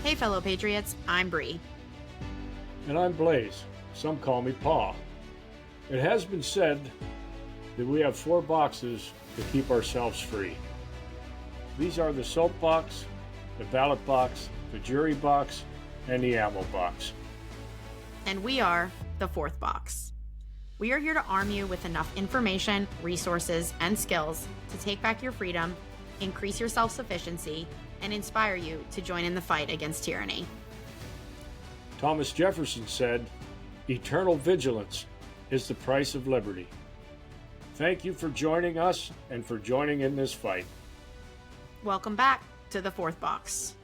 Hey, fellow patriots, I'm Bree. And I'm Blaze. Some call me Pa. It has been said that we have 4 boxes to keep ourselves free. These are the soap box, the ballot box, the jury box, and the ammo box. And we are the 4th box. We are here to arm you with enough information, resources, and skills to take back your freedom, increase your self-sufficiency, and inspire you to join in the fight against tyranny. Thomas Jefferson said, "Eternal vigilance is the price of liberty." Thank you for joining us and for joining in this fight. Welcome back to the 4th box.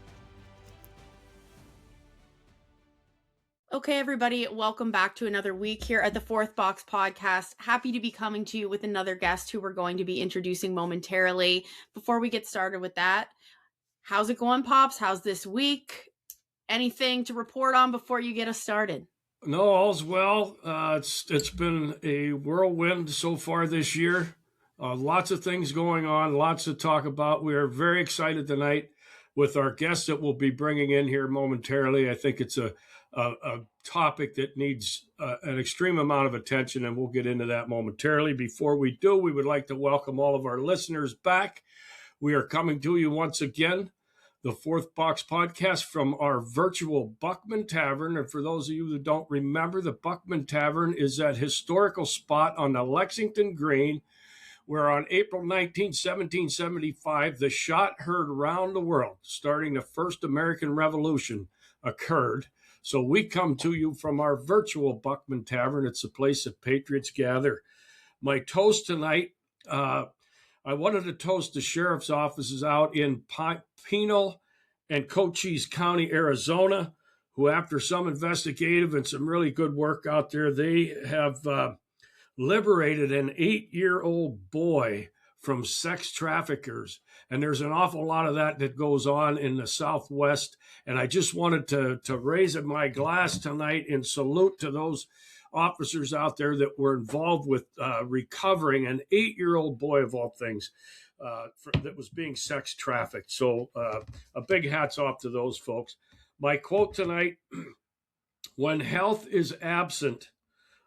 Okay, everybody, welcome back to another week here at the 4th Box podcast. Happy to be coming to you with another guest who we're going to be introducing momentarily. Before we get started with that, how's it going, Pops? How's this week? Anything to report on before you get us started? No, all's well. It's been a whirlwind so far this year. Lots of things going on, lots to talk about. We are very excited tonight with our guests that we'll be bringing in here momentarily. I think it's a topic that needs an extreme amount of attention, and we'll get into that momentarily. Before we do, we would like to welcome all of our listeners back. We are coming to you once again, the 4th Box podcast from our virtual Buckman Tavern. And for those of you who don't remember, the Buckman Tavern is that historical spot on the Lexington Green where on April 19, 1775, the shot heard around the world, starting the first American Revolution, occurred. So we come to you from our virtual Buckman Tavern. It's a place that patriots gather. My toast tonight, I wanted to toast the sheriff's offices out in Pinal and Cochise County, Arizona, who after some investigative and some really good work out there, they have liberated an 8-year-old boy from sex traffickers. And there's an awful lot of that goes on in the Southwest. And I just wanted to raise my glass tonight in salute to those officers out there that were involved with recovering an 8-year-old boy, of all things, that was being sex trafficked. So a big hats off to those folks. My quote tonight, when health is absent,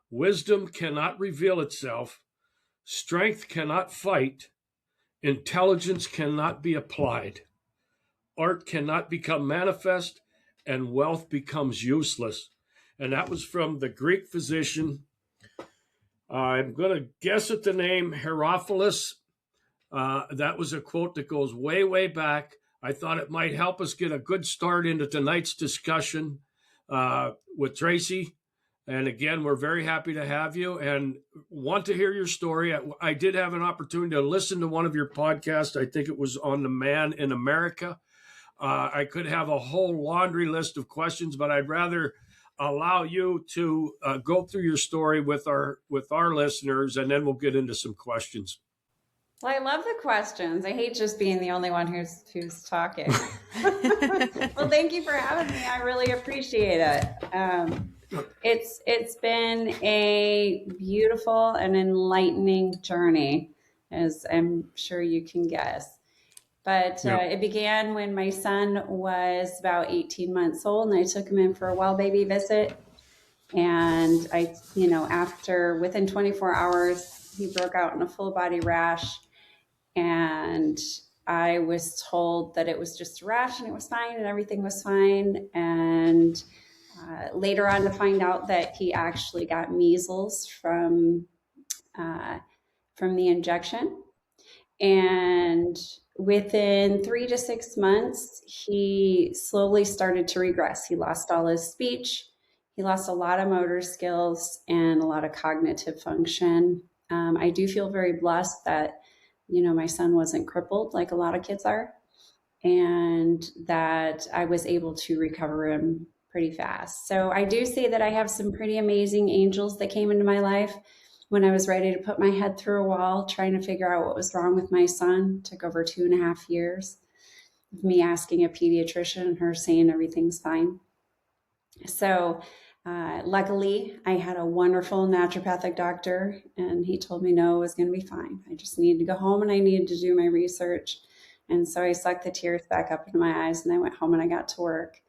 wisdom cannot reveal itself, strength cannot fight, intelligence cannot be applied, art cannot become manifest, and wealth becomes useless. And that was from the Greek physician. I'm going to guess at the name Herophilus. That was a quote that goes way, way back. I thought it might help us get a good start into tonight's discussion with Tracy. And again, we're very happy to have you and want to hear your story. I did have an opportunity to listen to one of your podcasts. I think it was on the Man in America. I could have a whole laundry list of questions, but I'd rather allow you to go through your story with our listeners, and then we'll get into some questions. Well, I love the questions. I hate just being the only one who's talking. Well, thank you for having me. I really appreciate it. It's been a beautiful and enlightening journey, as I'm sure you can guess. But it began when my son was about 18 months old, and I took him in for a well baby visit. And within 24 hours, he broke out in a full body rash. And I was told that it was just a rash and it was fine and everything was fine. And later on to find out that he actually got measles from the injection. And within 3 to 6 months, he slowly started to regress. He lost all his speech. He lost a lot of motor skills and a lot of cognitive function. I do feel very blessed that, my son wasn't crippled like a lot of kids are, and that I was able to recover him pretty fast. So I do say that I have some pretty amazing angels that came into my life when I was ready to put my head through a wall, trying to figure out what was wrong with my son. It took over 2.5 years of me asking a pediatrician and her saying everything's fine. So luckily, I had a wonderful naturopathic doctor, and he told me no, it was going to be fine. I just needed to go home and I needed to do my research. And so I sucked the tears back up into my eyes, and I went home and I got to work.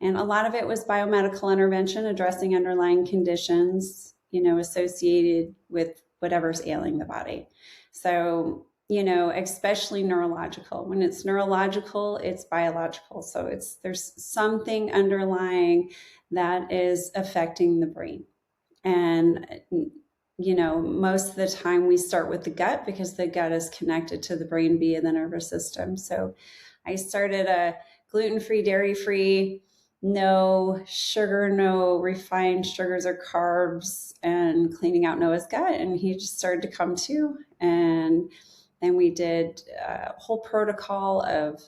And a lot of it was biomedical intervention, addressing underlying conditions, associated with whatever's ailing the body. So, especially neurological. When it's neurological, it's biological. So there's something underlying that is affecting the brain. And, most of the time we start with the gut because the gut is connected to the brain via the nervous system. So I started a gluten-free, dairy-free, no sugar, no refined sugars or carbs, and cleaning out Noah's gut. And he just started to come to. And then we did a whole protocol of,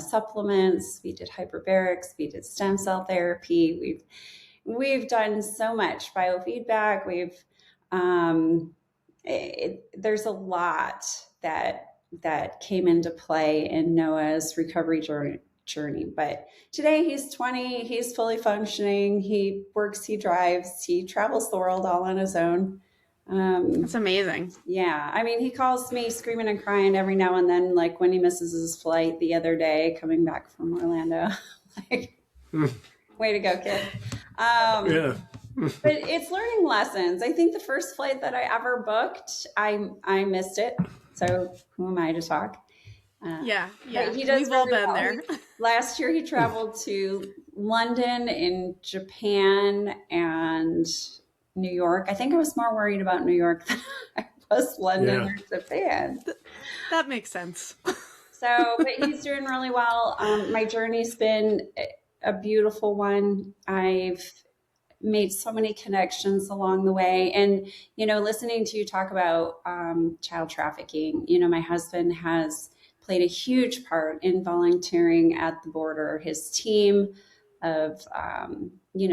supplements. We did hyperbarics. We did stem cell therapy. We've done so much biofeedback. There's a lot that came into play in Noah's recovery journey. But today he's 20, he's fully functioning. He works, he drives, he travels the world all on his own. That's amazing. Yeah. I mean, he calls me screaming and crying every now and then, like when he misses his flight the other day coming back from Orlando. Like, way to go, kid. Yeah. But it's learning lessons. I think the first flight that I ever booked, I missed it. So who am I to talk? Yeah. He does We've all been well. there. Last year he traveled to London and Japan and New York. I think I was more worried about New York than I was London or Japan. That makes sense. But he's doing really well. My journey's been a beautiful one. I've made so many connections along the way. And, listening to you talk about child trafficking, my husband has played a huge part in volunteering at the border. His team of,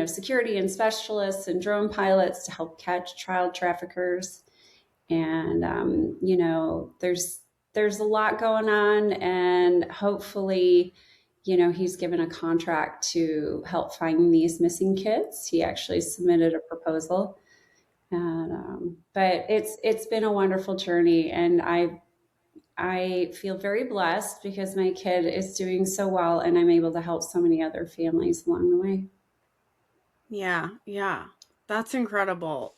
security and specialists and drone pilots to help catch child traffickers. And, there's a lot going on, and hopefully, he's given a contract to help find these missing kids. He actually submitted a proposal, and but it's been a wonderful journey, and I feel very blessed because my kid is doing so well, and I'm able to help so many other families along the way. Yeah, that's incredible.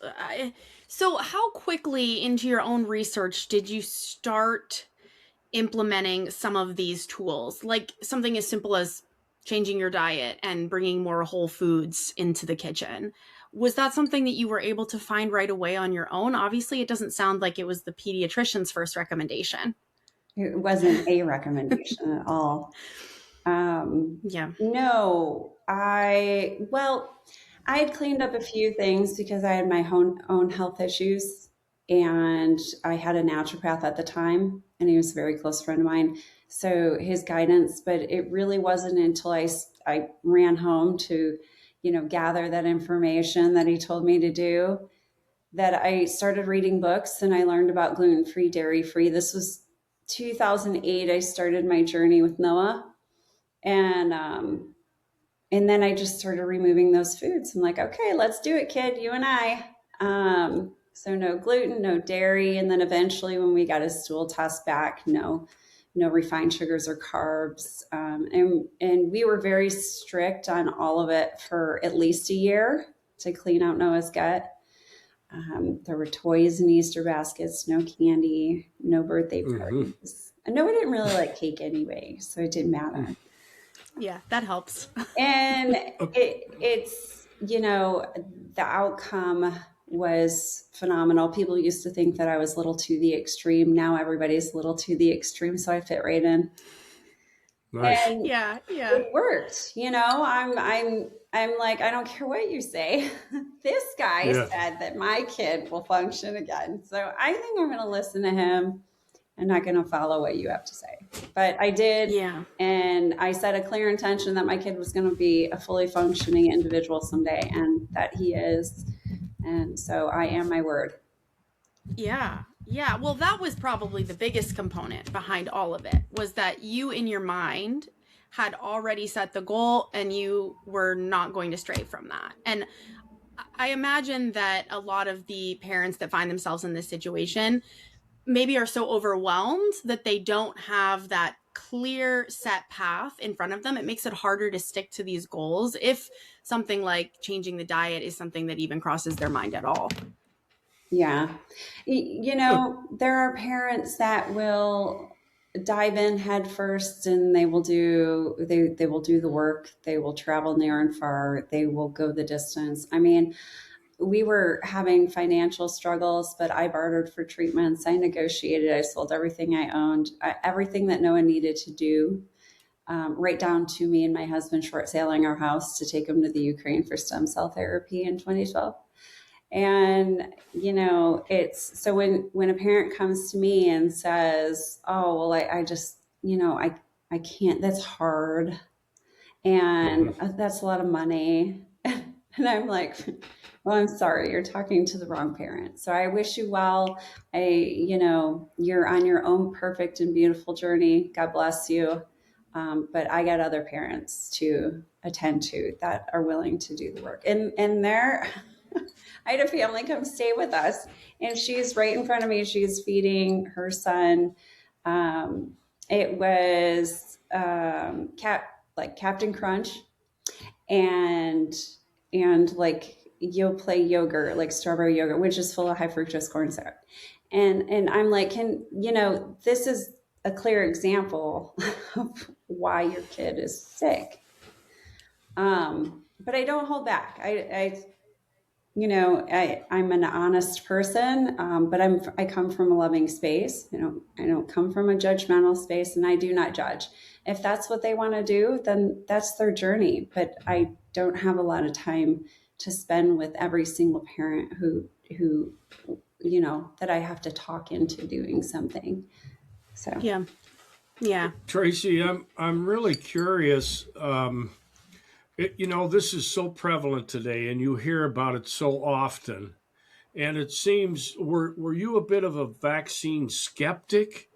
So, how quickly into your own research did you start implementing some of these tools, like something as simple as changing your diet and bringing more whole foods into the kitchen? Was that something that you were able to find right away on your own? Obviously, it doesn't sound like it was the pediatrician's first recommendation. It wasn't a recommendation at all. No, I had cleaned up a few things because I had my own health issues, and I had a naturopath at the time, and he was a very close friend of mine. So his guidance, but it really wasn't until I ran home to, gather that information that he told me to do, that I started reading books, and I learned about gluten-free, dairy-free. This was 2008. I started my journey with Noah, and then I just started removing those foods. I'm like, okay, let's do it, kid, you and I. So no gluten, no dairy. And then eventually when we got his stool test back, no refined sugars or carbs. And we were very strict on all of it for at least a year to clean out Noah's gut. There were toys in Easter baskets, no candy, no birthday parties. And Noah didn't really like cake anyway, so it didn't matter. Yeah, that helps. And it's, the outcome was phenomenal. People used to think that I was a little to the extreme. Now everybody's a little to the extreme, so I fit right in. Nice. And Yeah. It worked. I'm like, I don't care what you say. This guy said that my kid will function again. So I think I'm going to listen to him. I'm not going to follow what you have to say. But I did. Yeah. And I set a clear intention that my kid was going to be a fully functioning individual someday, and that he is. And so I am my word. Yeah. Well, that was probably the biggest component behind all of it, was that you in your mind had already set the goal and you were not going to stray from that. And I imagine that a lot of the parents that find themselves in this situation maybe are so overwhelmed that they don't have that clear set path in front of them, it makes it harder to stick to these goals if something like changing the diet is something that even crosses their mind at all. Yeah. There are parents that will dive in head first, and they will do the work. They will travel near and far. They will go the distance. I mean, we were having financial struggles, but I bartered for treatments. I negotiated. I sold everything I owned, everything that Noah needed to do, right down to me and my husband short sailing our house to take him to the Ukraine for stem cell therapy in 2012. And, it's so when a parent comes to me and says, oh, well, I just, I can't, that's hard. And that's a lot of money. And I'm like, well, I'm sorry, you're talking to the wrong parent. So I wish you well. You're on your own perfect and beautiful journey. God bless you. But I got other parents to attend to that are willing to do the work. And there, I had a family come stay with us, and she's right in front of me. She's feeding her son. It was Captain Crunch and like Yoplait yogurt, like strawberry yogurt, which is full of high fructose corn syrup. And I'm like, this is a clear example of why your kid is sick. But I don't hold back. I'm an honest person, but I come from a loving space. I don't come from a judgmental space, and I do not judge. If that's what they want to do, then that's their journey. But I don't have a lot of time to spend with every single parent who that I have to talk into doing something. So yeah. Tracy, I'm really curious. This is so prevalent today, and you hear about it so often. And it seems, were you a bit of a vaccine skeptic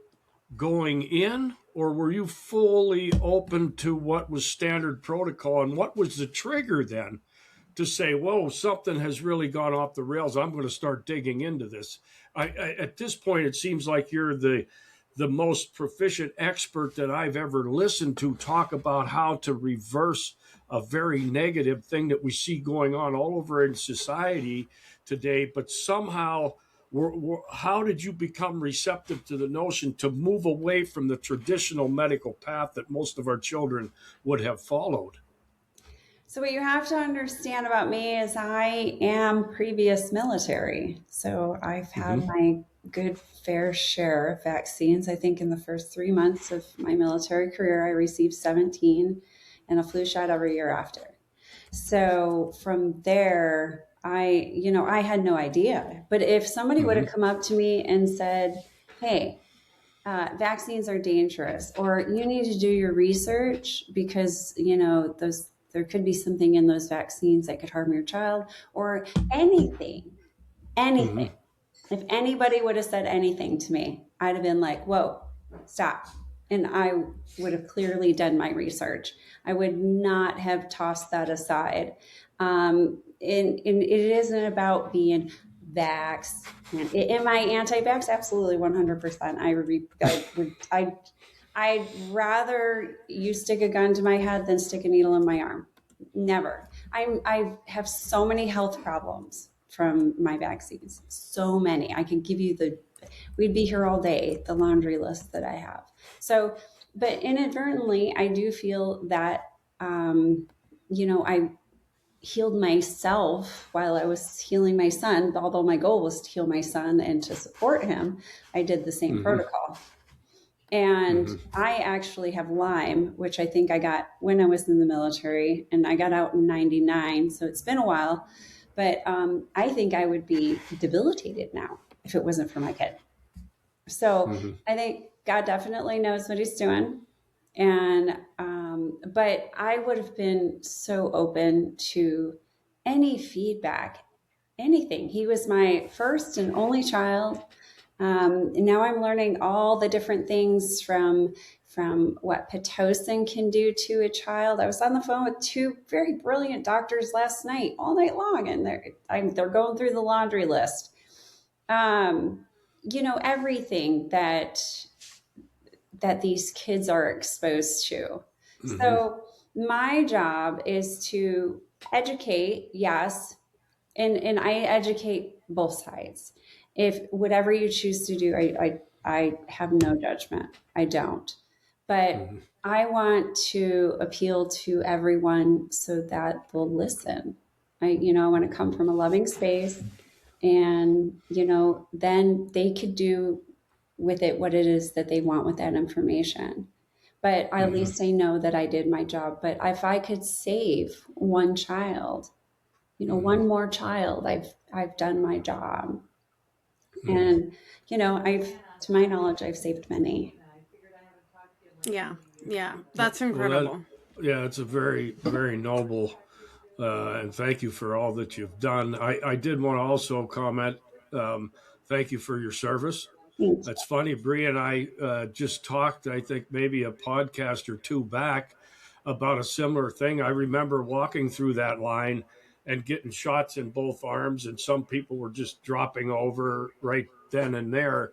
going in, or were you fully open to what was standard protocol? And what was the trigger then to say, whoa, something has really gone off the rails, I'm going to start digging into this? At this point, it seems like you're the most proficient expert that I've ever listened to talk about how to reverse a very negative thing that we see going on all over in society today. But somehow, how did you become receptive to the notion to move away from the traditional medical path that most of our children would have followed? So what you have to understand about me is I am previous military. So I've had my good fair share of vaccines. I think in the first 3 months of my military career, I received 17 and a flu shot every year after. So from there, I had no idea. But if somebody would have come up to me and said, hey, vaccines are dangerous, or you need to do your research because, there could be something in those vaccines that could harm your child, or anything. If anybody would have said anything to me, I'd have been like, whoa, stop. And I would have clearly done my research. I would not have tossed that aside. And it isn't about being vax. Am I anti-vax? Absolutely, 100%. I'd rather you stick a gun to my head than stick a needle in my arm. Never. I have so many health problems from my vaccines. So many. I can give you we'd be here all day, the laundry list that I have. So, but inadvertently, I do feel that, I healed myself while I was healing my son. Although my goal was to heal my son and to support him, I did the same protocol. And I actually have Lyme, which I think I got when I was in the military, and I got out in 99. So it's been a while, but I think I would be debilitated now if it wasn't for my kid. So I think God definitely knows what he's doing. And, but I would have been so open to any feedback, anything. He was my first and only child. And now I'm learning all the different things from what Pitocin can do to a child. I was on the phone with 2 very brilliant doctors last night, all night long, and they're going through the laundry list. Everything that that these kids are exposed to. Mm-hmm. So my job is to educate, yes, and I educate both sides. If whatever you choose to do, I have no judgment. I don't. But Mm-hmm. I want to appeal to everyone so that they'll listen. I want to come from a loving space, and then they could do with it what it is that they want with that information. But at Mm-hmm. least I know that I did my job. But if I could save one child, Mm-hmm. one more child, I've done my job. Mm-hmm. And to my knowledge, I've saved many. Yeah, that's incredible. Well, it's a very, very noble, and thank you for all that you've done. I did want to also comment. Thank you for your service. Thanks. That's funny. Bree and I just talked, I think maybe a podcast or two back, about a similar thing. I remember walking through that line and getting shots in both arms, and some people were just dropping over right then and there.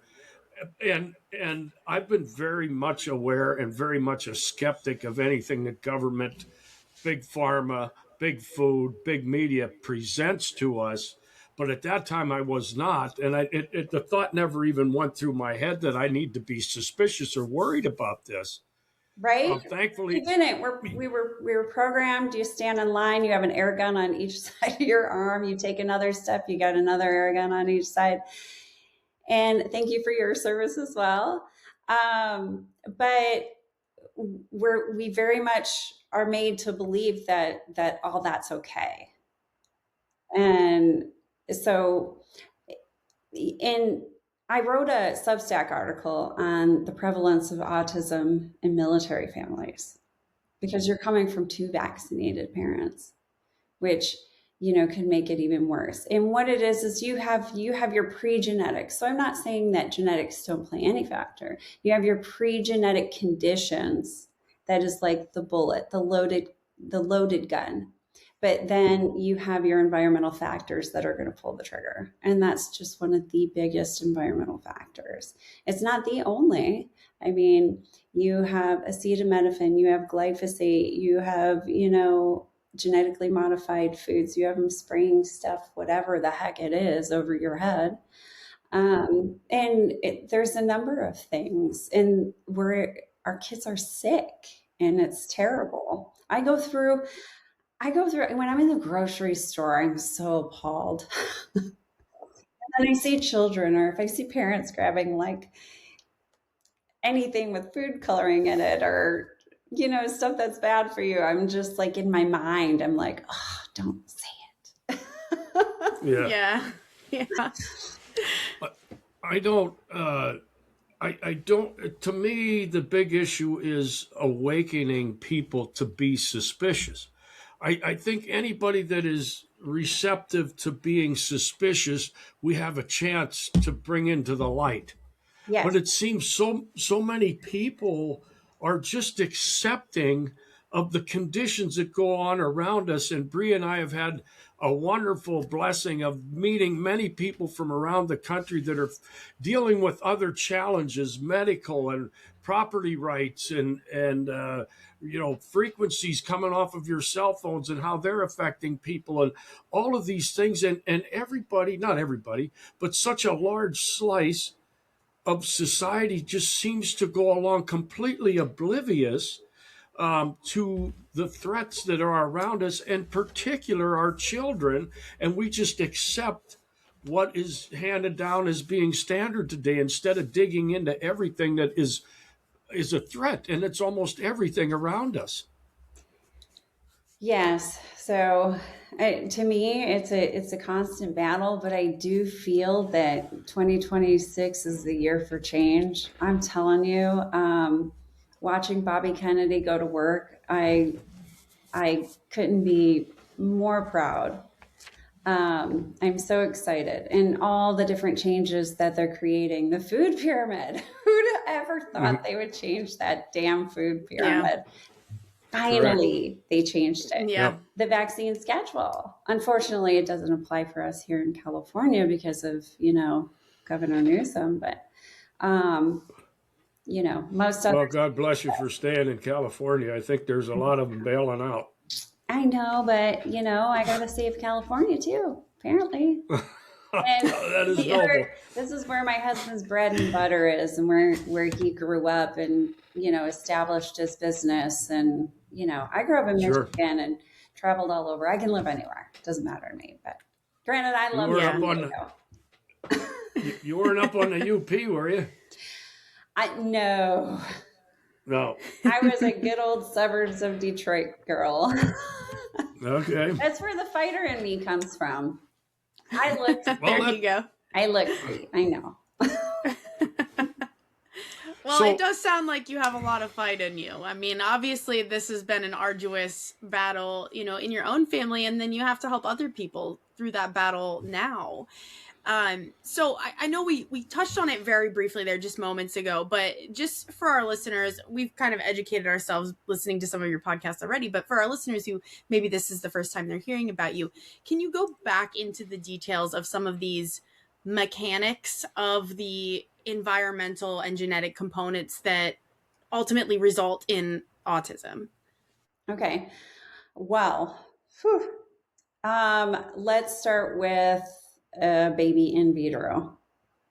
And I've been very much aware and very much a skeptic of anything that government, big pharma, big food, big media presents to us. But at that time, I was not, and the thought never even went through my head that I need to be suspicious or worried about this. Right? Thankfully, We didn't. We were programmed. You stand in line. You have an air gun on each side of your arm. You take another step. You got another air gun on each side. And thank you for your service as well. But we very much are made to believe that all that's okay. And so, I wrote a Substack article on the prevalence of autism in military families, because you're coming from 2 vaccinated parents, which can make it even worse. And what it is you have your pre-genetics. So I'm not saying that genetics don't play any factor. You have your pre-genetic conditions, that is like the bullet, the loaded gun. But then you have your environmental factors that are going to pull the trigger. And that's just one of the biggest environmental factors. It's not the only. I mean, you have acetaminophen, you have glyphosate, you have, genetically modified foods. You have them spraying stuff, whatever the heck it is, over your head. There's a number of things, and where our kids are sick, and it's terrible. I go through when I'm in the grocery store, I'm so appalled. And then I see children, or if I see parents grabbing like anything with food coloring in it, or stuff that's bad for you, I'm just like, in my mind, I'm like, oh, don't say it. Yeah. I don't, to me, the big issue is awakening people to be suspicious. I think anybody that is receptive to being suspicious, we have a chance to bring into the light. Yes. But it seems so many people are just accepting of the conditions that go on around us. And Bree and I have had a wonderful blessing of meeting many people from around the country that are dealing with other challenges, medical and property rights, and frequencies coming off of your cell phones and how they're affecting people, and all of these things. And everybody, not everybody, but such a large slice of society just seems to go along completely oblivious to the threats that are around us, in particular our children, and we just accept what is handed down as being standard today, instead of digging into everything that is a threat, and it's almost everything around us. Yes. So to me, it's a constant battle, but I do feel that 2026 is the year for change. I'm telling you, watching Bobby Kennedy go to work, I couldn't be more proud. I'm so excited, and all the different changes that they're creating. The food pyramid. Who'd ever thought they would change that damn food pyramid? Yeah. Finally, correct. They changed it. Yeah. The vaccine schedule. Unfortunately, it doesn't apply for us here in California because of, Governor Newsom. But most other. Well, God bless you for staying in California. I think there's a lot of them bailing out. I know, but I got to save California too, apparently. And That is noble. this is where my husband's bread and butter is, and where he grew up, and established his business. And I grew up in Michigan and traveled all over. I can live anywhere; it doesn't matter to me. But granted, I love you weren't up on the UP, were you? No. I was a good old suburbs of Detroit girl. Okay. That's where the fighter in me comes from. There you go. I look great. I know. Well, it does sound like you have a lot of fight in you. I mean, obviously, this has been an arduous battle, in your own family, and then you have to help other people through that battle now. So I know we touched on it very briefly there just moments ago, but just for our listeners, we've kind of educated ourselves listening to some of your podcasts already, but for our listeners who maybe this is the first time they're hearing about you, can you go back into the details of some of these mechanics of the environmental and genetic components that ultimately result in autism? Okay. Well, let's start with a baby in vitro.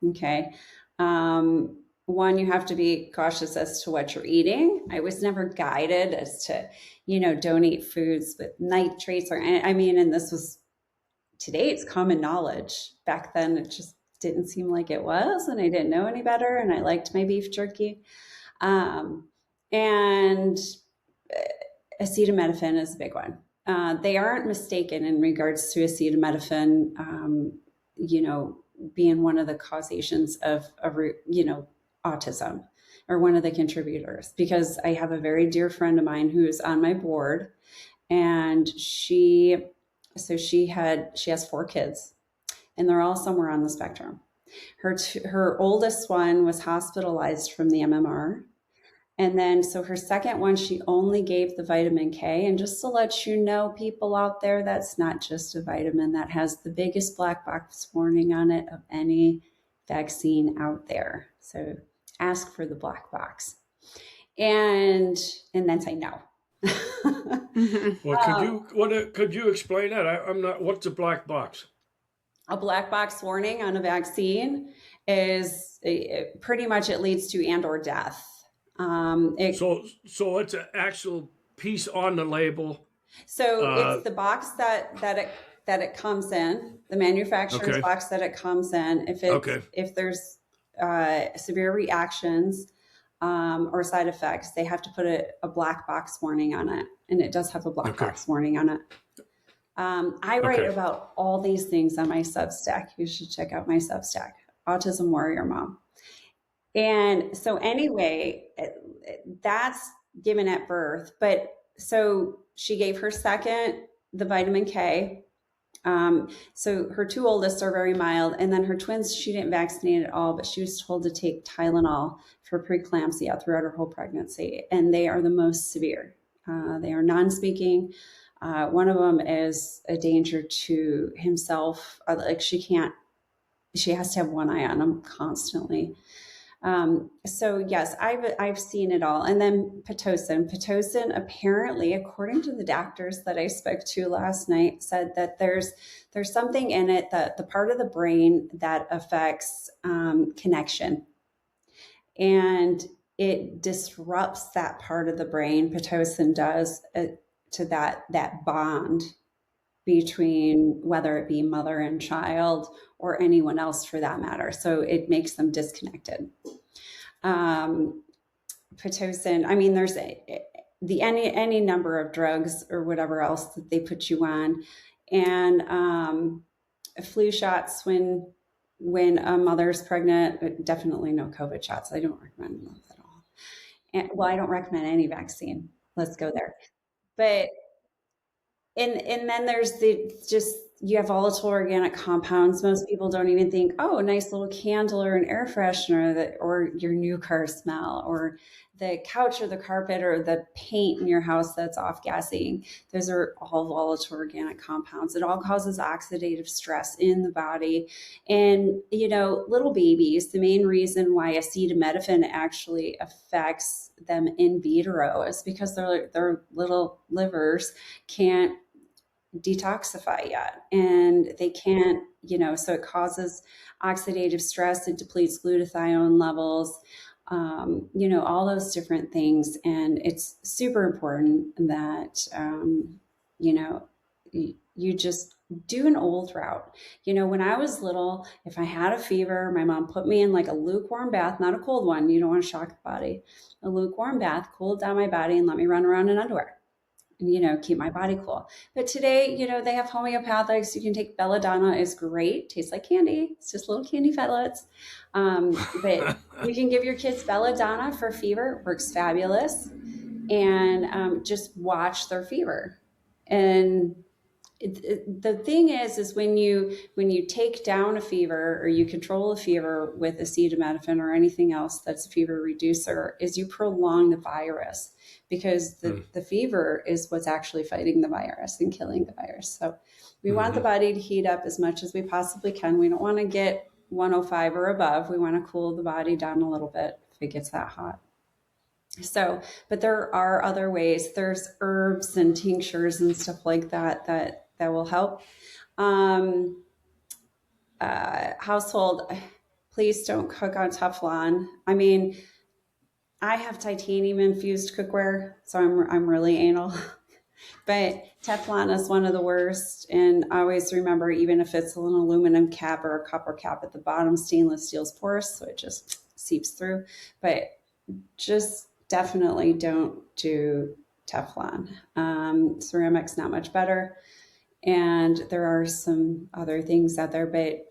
Okay. One, you have to be cautious as to what you're eating. I was never guided as to, don't eat foods with nitrates and this was, today it's common knowledge. Back then it just didn't seem like it was, and I didn't know any better, and I liked my beef jerky. And acetaminophen is a big one. They aren't mistaken in regards to acetaminophen, being one of the causations of autism, or one of the contributors, because I have a very dear friend of mine who's on my board, and she has 4 kids, and they're all somewhere on the spectrum. Her oldest one was hospitalized from the MMR. And then, so her second one, she only gave the vitamin K. And just to let you know, people out there, that's not just a vitamin. That has the biggest black box warning on it of any vaccine out there. So ask for the black box. And then say no. Well, could you explain that? I'm not. What's a black box? A black box warning on a vaccine is pretty much, it leads to and/or death. So it's an actual piece on the label. So it's the box that it comes in, the manufacturer's box that it comes in. If there's severe reactions or side effects, they have to put a black box warning on it, and it does have a black box warning on it. I write about all these things on my Substack. You should check out my Substack, Autism Warrior Mom. And so anyway, that's given at birth. But so she gave her second the vitamin K. So her 2 oldest are very mild. And then her twins, she didn't vaccinate at all, but she was told to take Tylenol for preeclampsia throughout her whole pregnancy. And they are the most severe. They are non-speaking. One of them is a danger to himself. She has to have one eye on him constantly. So yes, I've seen it all. And then Pitocin apparently, according to the doctors that I spoke to last night, said that there's something in it, that the part of the brain that affects connection, and it disrupts that part of the brain. Pitocin does to that bond between, whether it be mother and child or anyone else for that matter. So it makes them disconnected. Pitocin, there's any number of drugs or whatever else that they put you on, and flu shots when a mother's pregnant. Definitely no COVID shots. I don't recommend those at all. And I don't recommend any vaccine. Let's go there. But and then there's You have volatile organic compounds. Most people don't even think, oh, a nice little candle or an air freshener or your new car smell or the couch or the carpet or the paint in your house that's off-gassing. Those are all volatile organic compounds. It all causes oxidative stress in the body. And, little babies, the main reason why acetaminophen actually affects them in vitro is because their little livers can't detoxify yet, and they can't, so it causes oxidative stress. It depletes glutathione levels, all those different things. And it's super important that, you just do an old route. When I was little, if I had a fever, my mom put me in like a lukewarm bath, not a cold one. You don't want to shock the body. A lukewarm bath, cooled down my body, and let me run around in underwear. Keep my body cool. But today, they have homeopathics. You can take belladonna. Is great. Tastes like candy. It's just little candy pellets. But you can give your kids belladonna for fever. It works fabulous. And just watch their fever. And the thing is when you take down a fever or you control a fever with acetaminophen or anything else that's a fever reducer, is you prolong the virus, because the fever is what's actually fighting the virus and killing the virus. So we want the body to heat up as much as we possibly can. We don't want to get 105 or above. We want to cool the body down a little bit if it gets that hot. So, but there are other ways. There's herbs and tinctures and stuff like that will help. Household, please don't cook on Teflon. I mean, I have titanium infused cookware, so I'm really anal. But Teflon is one of the worst. And always remember, even if it's an aluminum cap or a copper cap at the bottom, stainless steel's porous, so it just seeps through. But just definitely don't do Teflon. Ceramic's not much better. And there are some other things out there, but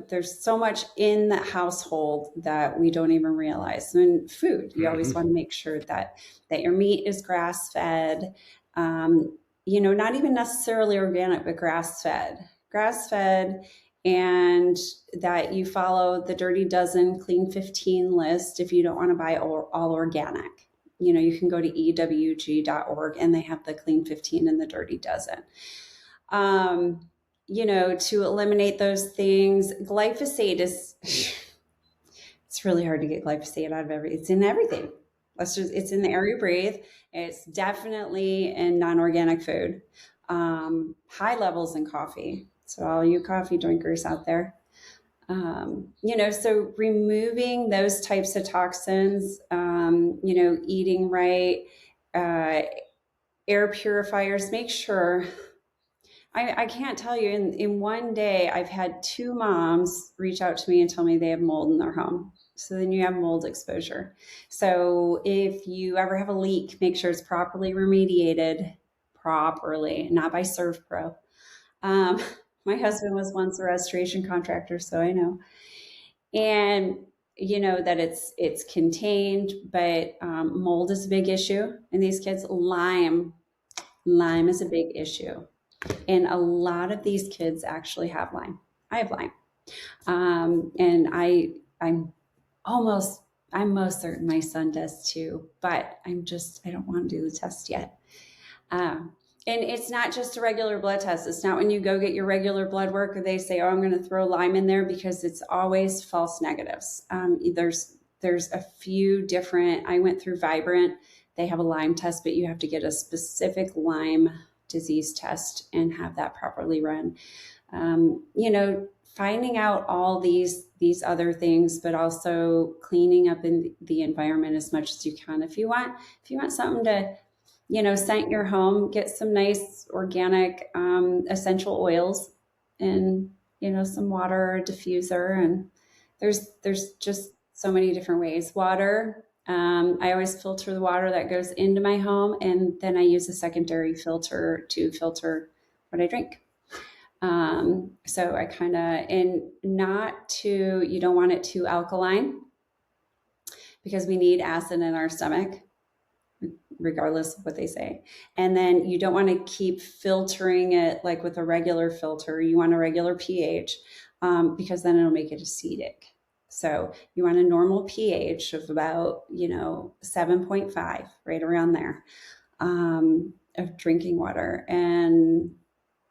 there's so much in the household that we don't even realize. And food, you always want to make sure that your meat is grass fed, not even necessarily organic, but grass fed, and that you follow the Dirty Dozen Clean 15 list if you don't want to buy all organic. You can go to ewg.org and they have the Clean 15 and the Dirty Dozen. To eliminate those things. Glyphosate is, it's really hard to get glyphosate out of it's in everything. It's in the air you breathe. It's definitely in non-organic food. High levels in coffee. So all you coffee drinkers out there, so removing those types of toxins, eating right, air purifiers, make sure. I can't tell you, in one day, I've had 2 moms reach out to me and tell me they have mold in their home. So then you have mold exposure. So if you ever have a leak, make sure it's properly remediated, not by ServPro. My husband was once a restoration contractor, so I know. And that it's contained, but mold is a big issue in these kids. Lyme is a big issue. And a lot of these kids actually have Lyme. I have Lyme. And I'm most certain my son does too, but I don't want to do the test yet. And it's not just a regular blood test. It's not when you go get your regular blood work or they say, oh, I'm going to throw Lyme in there, because it's always false negatives. There's a few different, I went through Vibrant. They have a Lyme test, but you have to get a specific Lyme disease test and have that properly run. Finding out all these other things, but also cleaning up in the environment as much as you can. If you want something to, scent your home, get some nice organic essential oils and, some water, diffuser. And there's just so many different ways. Water. I always filter the water that goes into my home, and then I use a secondary filter to filter what I drink. So I you don't want it too alkaline, because we need acid in our stomach. regardless of what they say. And then you don't want to keep filtering it like with a regular filter. You want a regular pH, because then it'll make it acidic. So you want a normal pH of about, 7.5, right around there, of drinking water. And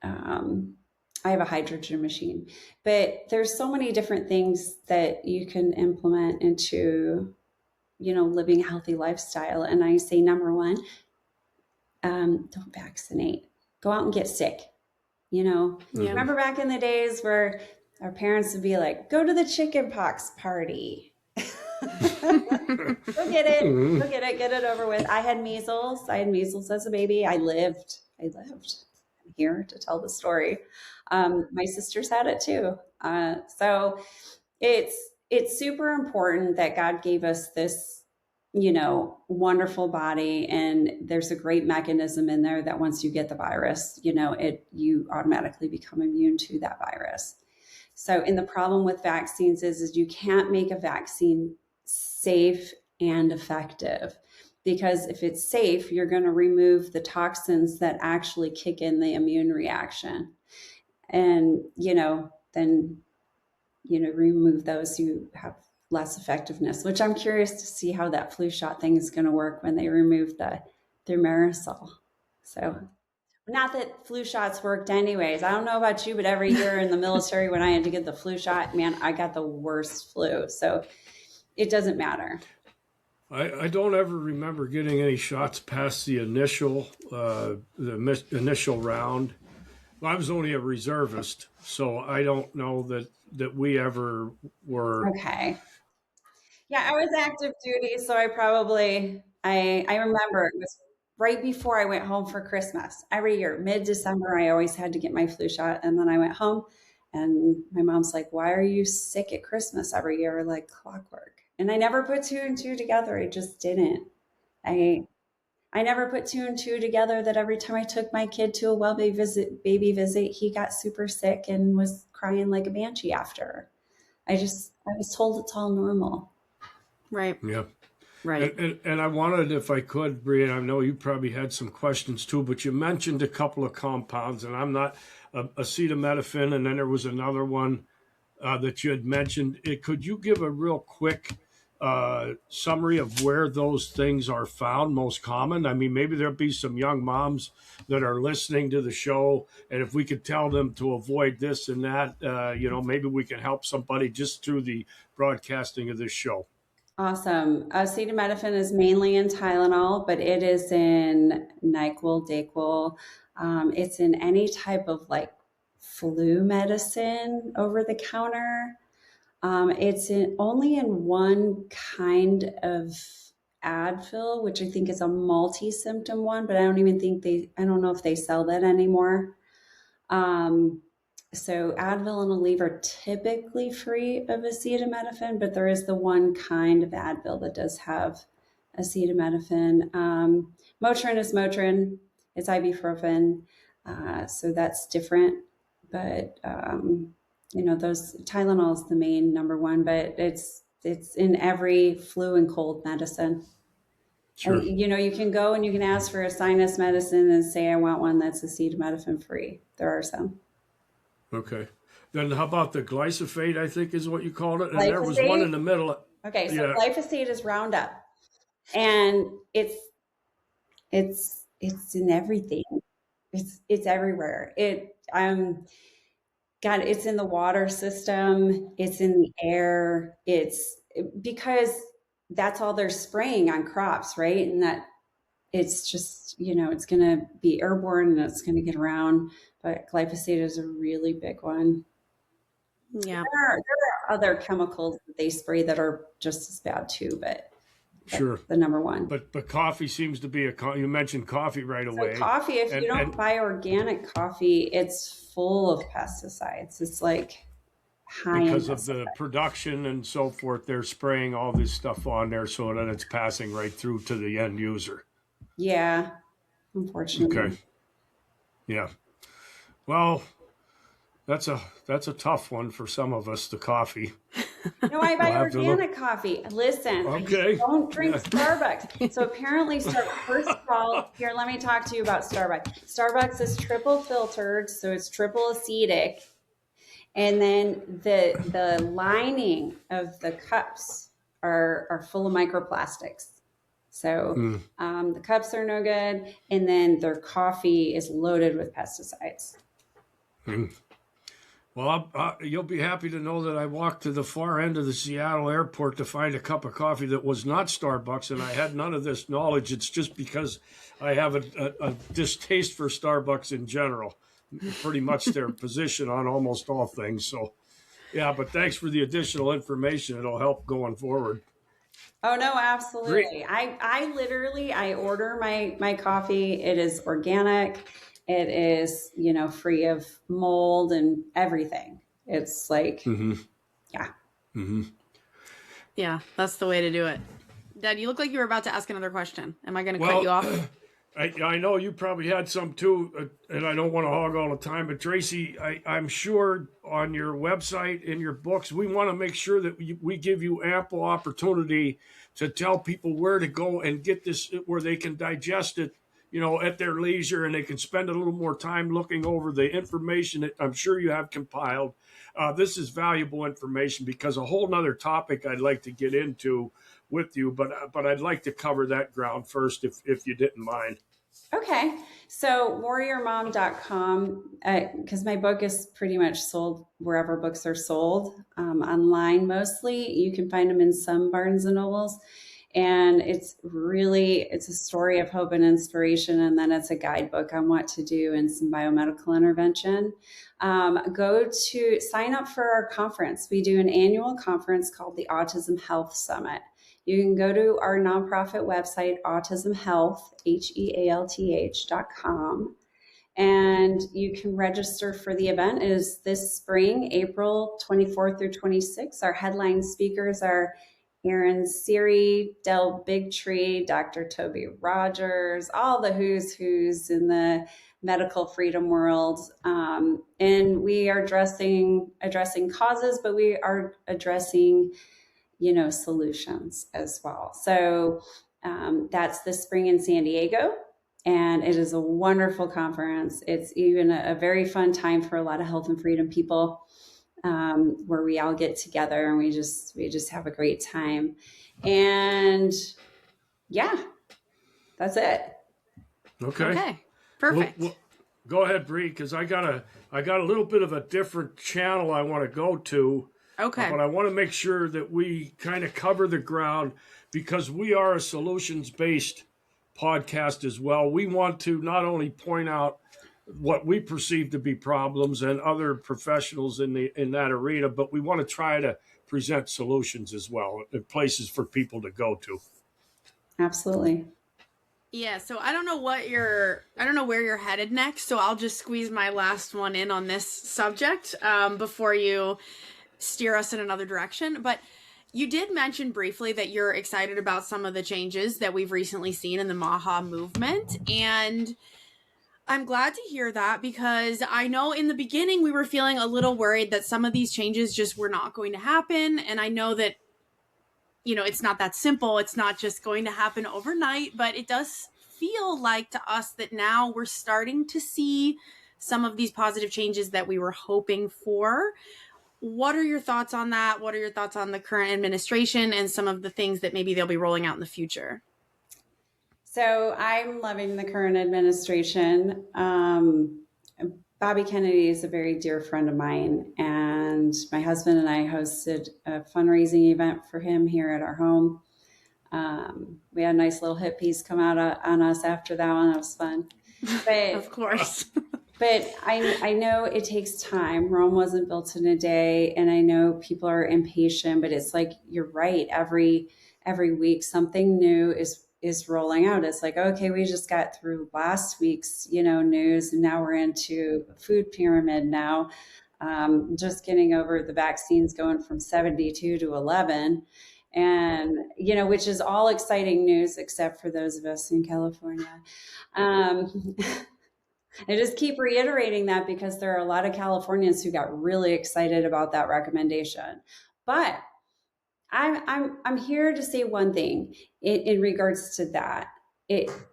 I have a hydrogen machine, but there's so many different things that you can implement into, living a healthy lifestyle. And I say, number one, don't vaccinate. Go out and get sick. Remember back in the days where our parents would be like, go to the chicken pox party. Go get it, get it over with. I had measles as a baby. I lived. I'm here to tell the story. My sisters had it too. So it's super important that God gave us this, wonderful body, and there's a great mechanism in there that once you get the virus, you automatically become immune to that virus. So, and the problem with vaccines is you can't make a vaccine safe and effective, because if it's safe, you're going to remove the toxins that actually kick in the immune reaction. And, then, remove those who have less effectiveness, which I'm curious to see how that flu shot thing is going to work when they remove the thimerosal. So, not that flu shots worked anyways. I don't know about you, but every year in the military, when I had to get the flu shot, man, I got the worst flu. So it doesn't matter. I don't ever remember getting any shots past the initial round. Well, I was only a reservist, so I don't know that we ever were. Okay. Yeah, I was active duty, so I remember it was right before I went home for Christmas. Every year, mid-December, I always had to get my flu shot, and then I went home, and my mom's like, "Why are you sick at Christmas every year like clockwork?" And I never put two and two together. I just didn't. I never put two and two together that every time I took my kid to a baby visit, he got super sick and was crying like a banshee after. I was told it's all normal. Right. Yeah. Right. And I wanted, if I could, Brian, I know you probably had some questions too, but you mentioned a couple of compounds, and I'm not acetaminophen, and then there was another one that you had mentioned. Could you give a real quick summary of where those things are found most common? I mean, maybe there'll be some young moms that are listening to the show, and if we could tell them to avoid this and that, maybe we can help somebody just through the broadcasting of this show. Awesome. Acetaminophen is mainly in Tylenol, but it is in NyQuil, Dayquil. It's in any type of like flu medicine over the counter. It's only in one kind of Advil, which I think is a multi-symptom one, but I don't know if they sell that anymore. So Advil and Aleve are typically free of acetaminophen, but there is the one kind of Advil that does have acetaminophen. Motrin is Motrin. It's ibuprofen. So that's different. But, those Tylenol is the main number one, but it's in every flu and cold medicine. Sure. And, you can go and you can ask for a sinus medicine and say, I want one that's acetaminophen free. There are some. Okay. Then how about the glyphosate, I think is what you called it? And glyphosate? There was one in the middle. Okay, so glyphosate is Roundup. And it's in everything. It's everywhere. It's in the water system, it's in the air. It's because that's all they're spraying on crops, right? And that it's just, it's going to be airborne and it's going to get around. But glyphosate is a really big one. Yeah. There are other chemicals that they spray that are just as bad too, but sure, the number one. But coffee seems to be you mentioned coffee right away. So coffee, if you don't buy organic coffee, it's full of pesticides. It's like high because of the production and so forth. They're spraying all this stuff on there so that it's passing right through to the end user. Yeah, unfortunately. Okay. Yeah. Well, that's a tough one for some of us, the coffee. No, I buy I'll have to look. organic coffee. Listen, Okay. don't drink Yeah. Starbucks. So apparently, first of all, here, let me talk to you about Starbucks. Starbucks is triple filtered, so it's triple acetic. And then the lining of the cups are full of microplastics. So the cups are no good. And then their coffee is loaded with pesticides. Well, you'll be happy to know that I walked to the far end of the Seattle airport to find a cup of coffee that was not Starbucks, and I had none of this knowledge. It's just because I have a distaste for Starbucks in general, pretty much their position on almost all things. So, yeah, but thanks for the additional information. It'll help going forward. Oh no, absolutely. Great. I order my coffee. It is organic. It is, free of mold and everything. It's like, yeah. Yeah, that's the way to do it. Dad, you look like you were about to ask another question. Am I going to cut you off? I know you probably had some too, and I don't want to hog all the time, but Tracy, I'm sure on your website, in your books, we want to make sure that we give you ample opportunity to tell people where to go and get this, where they can digest it, at their leisure, and they can spend a little more time looking over the information that I'm sure you have compiled. This is valuable information because a whole nother topic I'd like to get into with you, but I'd like to cover that ground first, if you didn't mind. Okay. So warriormom.com, because my book is pretty much sold wherever books are sold, online mostly. You can find them in some Barnes and Nobles. And it's a story of hope and inspiration. And then it's a guidebook on what to do and some biomedical intervention. Sign up for our conference. We do an annual conference called the Autism Health Summit. You can go to our nonprofit website, autismhealth.com, and you can register for the event. It is this spring, April 24th through 26th. Our headline speakers are Aaron Siri, Del Bigtree, Dr. Toby Rogers, all the who's in the medical freedom world. And we are addressing causes, but we are addressing solutions as well. So that's this spring in San Diego, and it is a wonderful conference. It's even a very fun time for a lot of health and freedom people, where we all get together and we just have a great time. And yeah, that's it. Okay. Perfect. Well, go ahead, Bree, because I got a little bit of a different channel I want to go to. Okay. But I want to make sure that we kind of cover the ground because we are a solutions-based podcast as well. We want to not only point out what we perceive to be problems and other professionals in that arena, but we want to try to present solutions as well and places for people to go to. Absolutely. Yeah, so I don't know where you're headed next, so I'll just squeeze my last one in on this subject before you steer us in another direction. But you did mention briefly that you're excited about some of the changes that we've recently seen in the MAHA movement, and I'm glad to hear that because I know in the beginning we were feeling a little worried that some of these changes just were not going to happen, and I know that it's not that simple. It's not just going to happen overnight, but it does feel like to us that now we're starting to see some of these positive changes that we were hoping for. What are your thoughts on that? What are your thoughts on the current administration and some of the things that maybe they'll be rolling out in the future? So I'm loving the current administration. Bobby Kennedy is a very dear friend of mine, and my husband and I hosted a fundraising event for him here at our home. We had a nice little hit piece come out on us after that one. That was fun. But, of course. But I know it takes time. Rome wasn't built in a day, and I know people are impatient, but it's like, you're right. Every week something new is rolling out. It's like, okay, we just got through last week's, news, and now we're into food pyramid now. Just getting over the vaccines going from 72 to 11, and, which is all exciting news, except for those of us in California. I just keep reiterating that because there are a lot of Californians who got really excited about that recommendation. But I'm here to say one thing in regards to that.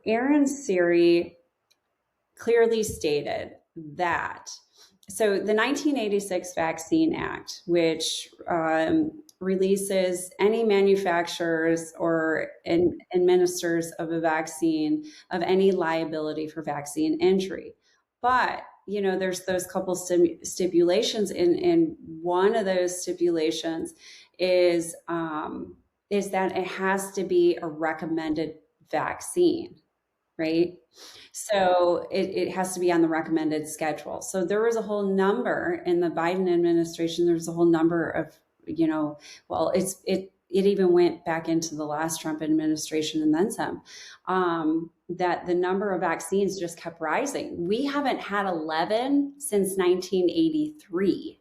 Aaron's theory clearly stated that. So the 1986 Vaccine Act, which releases any manufacturers or administers of a vaccine of any liability for vaccine entry. But, you know, there's those couple stipulations, and one of those stipulations is that it has to be a recommended vaccine, right? So it has to be on the recommended schedule. So there was a whole number in the Biden administration. There was a whole number of, you know, well, it even went back into the last Trump administration and then some, that the number of vaccines just kept rising. We haven't had 11 since 1983.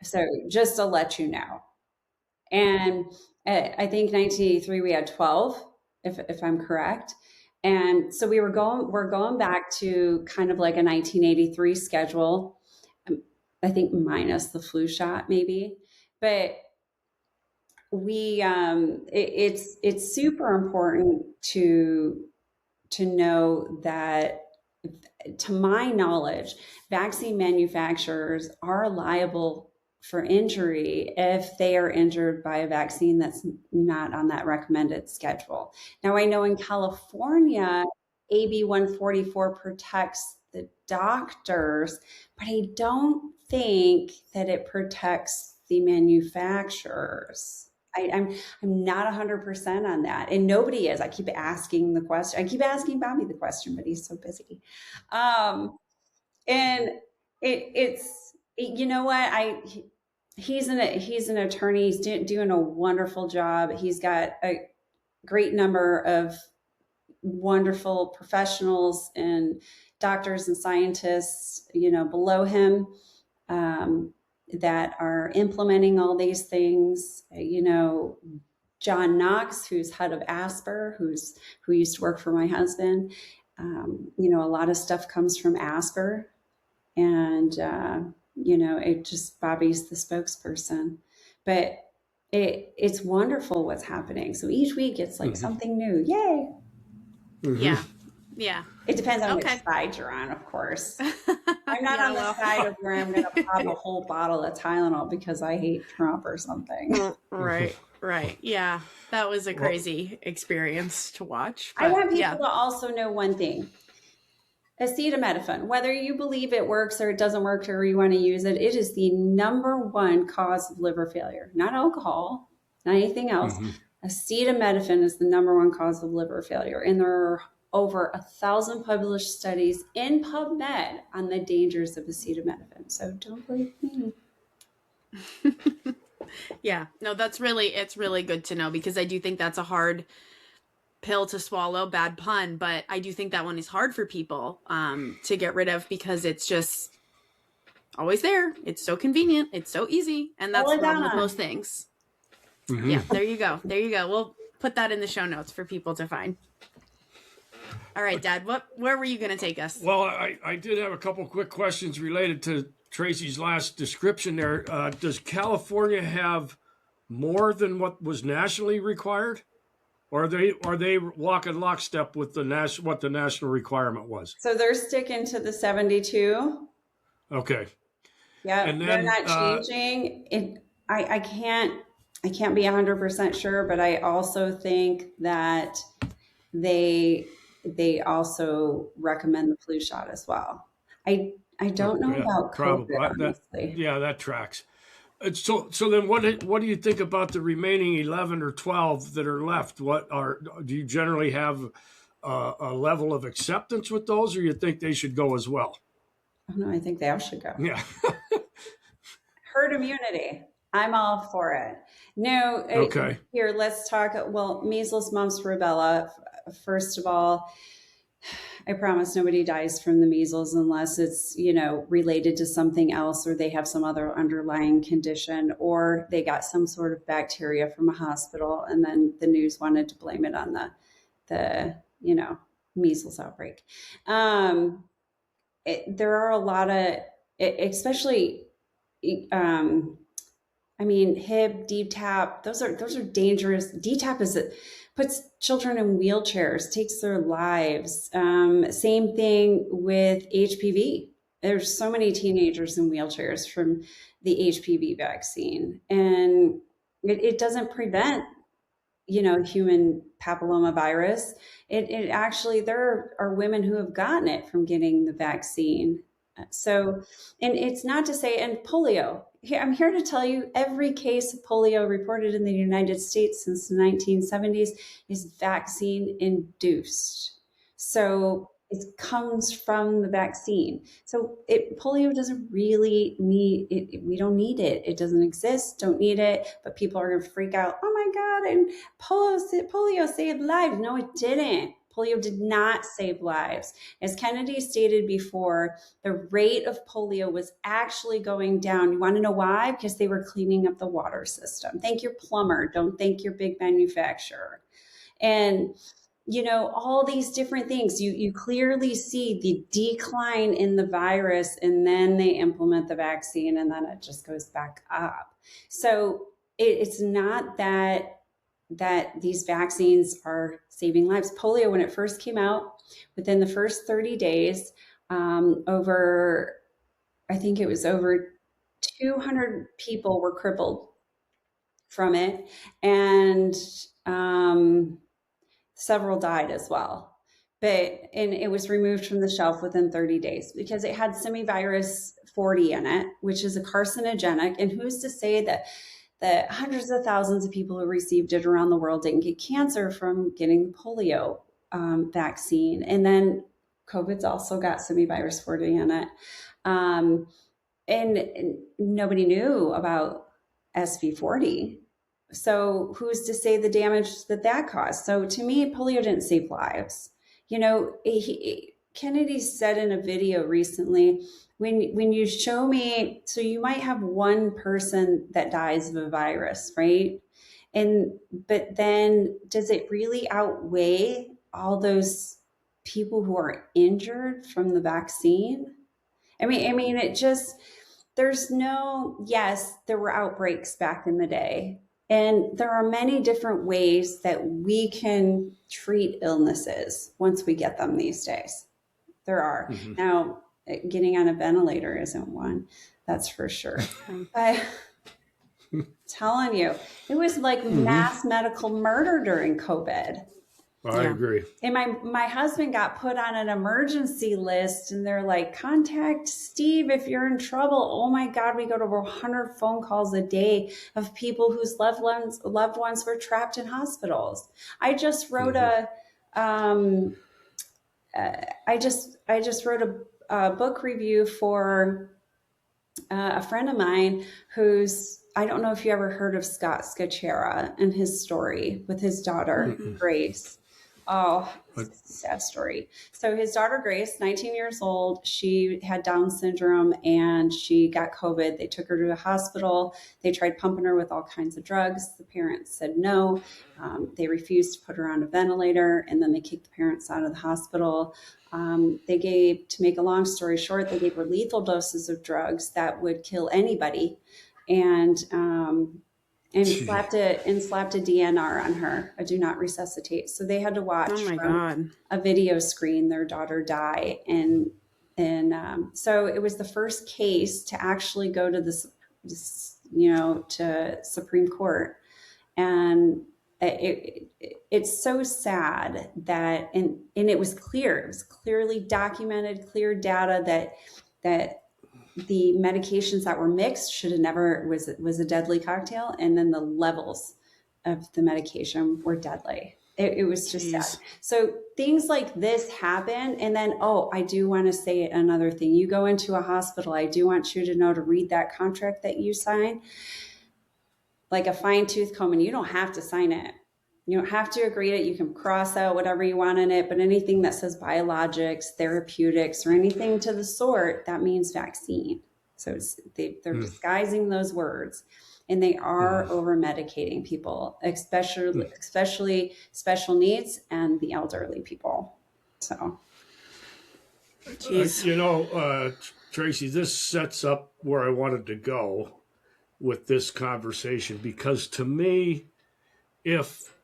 So just to let you know. And I think 1983 we had 12, if I'm correct. And so we're going back to kind of like a 1983 schedule, I think minus the flu shot maybe, but it's super important to know that, to my knowledge, vaccine manufacturers are liable for injury if they are injured by a vaccine that's not on that recommended schedule. Now, I know in California, AB 144 protects the doctors, but I don't think that it protects the manufacturers. I'm not 100% on that, and nobody is. I keep asking the question. I keep asking Bobby the question, but he's so busy. And it's you know what, he's an attorney. He's doing a wonderful job. He's got a great number of wonderful professionals and doctors and scientists, you know, below him, that are implementing all these things. You know, John Knox, who's head of ASPR, who used to work for my husband. You know, a lot of stuff comes from ASPR, and you know, it just, Bobby's the spokesperson, but it's wonderful what's happening. So each week it's like something new. Yay. Yeah. It depends on which side you're on, of course. I'm not on the side of where I'm going to pop a whole bottle of Tylenol because I hate Trump or something. Right. Yeah. That was a crazy experience to watch. I want people to also know one thing. Acetaminophen, whether you believe it works or it doesn't work or you want to use it, it is the #1 cause of liver failure. Not alcohol, not anything else. Acetaminophen is the #1 cause of liver failure. And there are over 1,000 published studies in PubMed on the dangers of acetaminophen. So don't believe me. Yeah, no, it's really good to know, because I do think that's a hard pill to swallow, bad pun, but I do think that one is hard for people to get rid of, because it's just always there. It's so convenient. It's so easy. And that's the problem with most things. Yeah, there you go. We'll put that in the show notes for people to find. All right, Dad, where were you going to take us? Well, I did have a couple quick questions related to Tracy's last description there. Does California have more than what was nationally required? Or are they walking lockstep with what the national requirement was? So they're sticking to the 72. Okay. Yeah, and then, they're not changing it. I can't be 100% sure, but I also think that they also recommend the flu shot as well. I don't know about COVID, honestly. That tracks. So then what do you think about the remaining 11 or 12 that are left? Do you generally have a level of acceptance with those, or you think they should go as well? Oh, no, I think they all should go. Yeah. Herd immunity. I'm all for it. No. Okay. Here, let's talk. Well, measles, mumps, rubella. First of all, I promise nobody dies from the measles unless it's, you know, related to something else, or they have some other underlying condition, or they got some sort of bacteria from a hospital and then the news wanted to blame it on the you know, measles outbreak. There are a lot of, especially I mean, hip, DTaP, those are dangerous. DTaP puts children in wheelchairs, takes their lives. Same thing with HPV. There's so many teenagers in wheelchairs from the HPV vaccine, and it doesn't prevent, human papillomavirus. It actually, there are women who have gotten it from getting the vaccine. So, and it's not to say, and polio, I'm here to tell you, every case of polio reported in the United States since the 1970s is vaccine induced. So it comes from the vaccine. So polio doesn't really need it. We don't need it. It doesn't exist. Don't need it. But people are going to freak out. Oh my God. And polio saved lives. No, it didn't. Polio did not save lives. As Kennedy stated before, the rate of polio was actually going down. You want to know why? Because they were cleaning up the water system. Thank your plumber. Don't thank your big manufacturer. And all these different things, you clearly see the decline in the virus, and then they implement the vaccine, and then it just goes back up. So it's not that these vaccines are saving lives. Polio, when it first came out, within the first 30 days, I think it was over 200 people were crippled from it, and several died as well. And it was removed from the shelf within 30 days because it had semivirus 40 in it, which is a carcinogenic. And who's to say that hundreds of thousands of people who received it around the world didn't get cancer from getting the polio vaccine? And then COVID's also got semivirus 40 in it. And nobody knew about SV40. So who's to say the damage that caused? So to me, polio didn't save lives. Kennedy said in a video recently, when you show me, so you might have one person that dies of a virus, right? But then does it really outweigh all those people who are injured from the vaccine? I mean, it just, yes, there were outbreaks back in the day. And there are many different ways that we can treat illnesses once we get them these days. There are. Mm-hmm. Now, getting on a ventilator isn't one, that's for sure. But telling you, it was like mass medical murder during COVID. I agree. And my husband got put on an emergency list, and they're like, contact Steve if you're in trouble. Oh my God, we go to over 100 phone calls a day of people whose loved ones were trapped in hospitals. I just wrote a book review for a friend of mine I don't know if you ever heard of Scott Scacera and his story with his daughter, Grace. Oh, sad story. So his daughter, Grace, 19 years old, she had Down syndrome and she got COVID. They took her to a hospital. They tried pumping her with all kinds of drugs. The parents said no. They refused to put her on a ventilator, and then they kicked the parents out of the hospital. To make a long story short, they gave her lethal doses of drugs that would kill anybody. And slapped a DNR on her, a do not resuscitate. So they had to watch a video screen their daughter die. And so it was the first case to actually go to to Supreme Court. And it's so sad that, and it was clear, it was clearly documented, clear data that the medications that were mixed should have never was a deadly cocktail, and then the levels of the medication were deadly. It was just sad. So things like this happen, and then I do want to say another thing. You go into a hospital, I do want you to know to read that contract that you sign like a fine-tooth comb, and you don't have to sign it. You don't have to agree to it. You can cross out whatever you want in it, but anything that says biologics, therapeutics, or anything to the sort, that means vaccine. So they're disguising those words, and they are over-medicating people, especially special needs and the elderly people. So, Tracy, this sets up where I wanted to go. with this conversation, because to me, if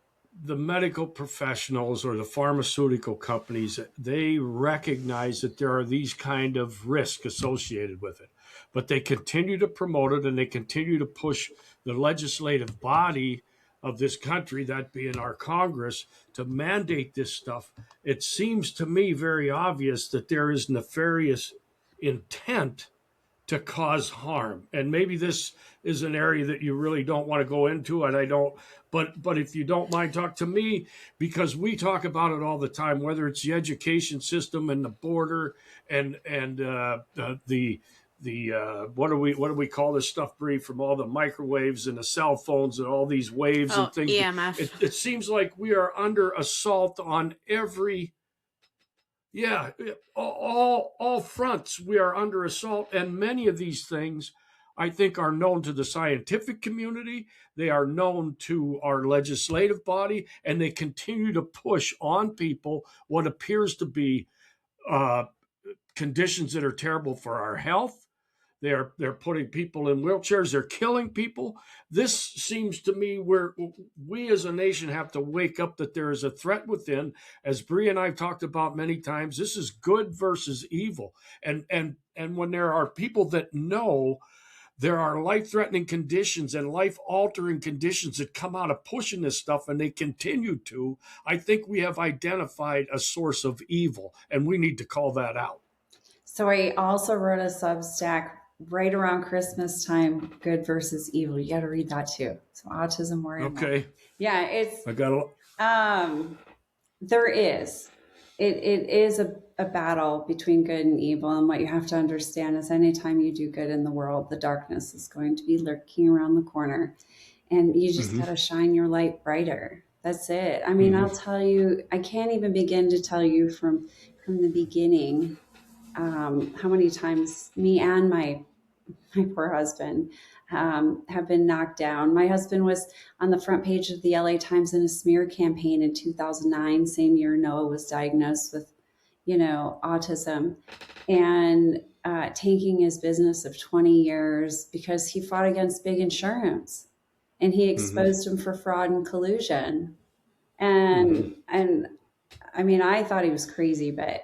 the medical professionals or the pharmaceutical companies, they recognize that there are these kind of risks associated with it, but they continue to promote it and they continue to push the legislative body of this country, that being our Congress, to mandate this stuff. It seems to me very obvious that there is nefarious intent to cause harm. And maybe this is an area that you really don't want to go into, and I don't, but if you don't mind, talk to me, because we talk about it all the time, whether it's the education system and the border and the what do we call this stuff, Bree, from all the microwaves and the cell phones and all these waves and things. EMF. It seems like we are under assault on every all fronts. We are under assault, and many of these things, I think, are known to the scientific community. They are known to our legislative body, and they continue to push on people what appears to be conditions that are terrible for our health. They're putting people in wheelchairs. They're killing people. This seems to me where we as a nation have to wake up that there is a threat within. As Bree and I've talked about many times, this is good versus evil. And when there are people that know there are life-threatening conditions and life-altering conditions that come out of pushing this stuff, and they continue to, I think we have identified a source of evil, and we need to call that out. So I also wrote a Substack right around Christmas time, good versus evil. You got to read that too. So autism, warrior. Okay. Yeah, it's. I got there is. It is a battle between good and evil, and what you have to understand is anytime you do good in the world, the darkness is going to be lurking around the corner, and you just got to shine your light brighter. That's it. I mean, I'll tell you, I can't even begin to tell you from the beginning how many times me and my poor husband have been knocked down. My husband was on the front page of the LA Times in a smear campaign in 2009, same year Noah was diagnosed with, autism, and tanking his business of 20 years because he fought against big insurance and he exposed him for fraud and collusion. And I mean, I thought he was crazy, but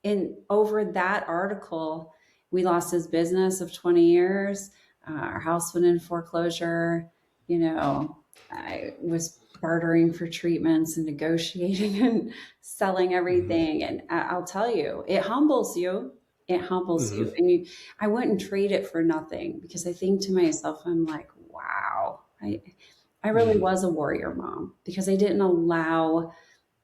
in over that article, we lost his business of 20 years. Our house went in foreclosure. I was bartering for treatments and negotiating and selling everything. And I'll tell you, it humbles you. It humbles you. And I wouldn't trade it for nothing, because I think to myself, I'm like, wow, I really was a warrior mom, because I didn't allow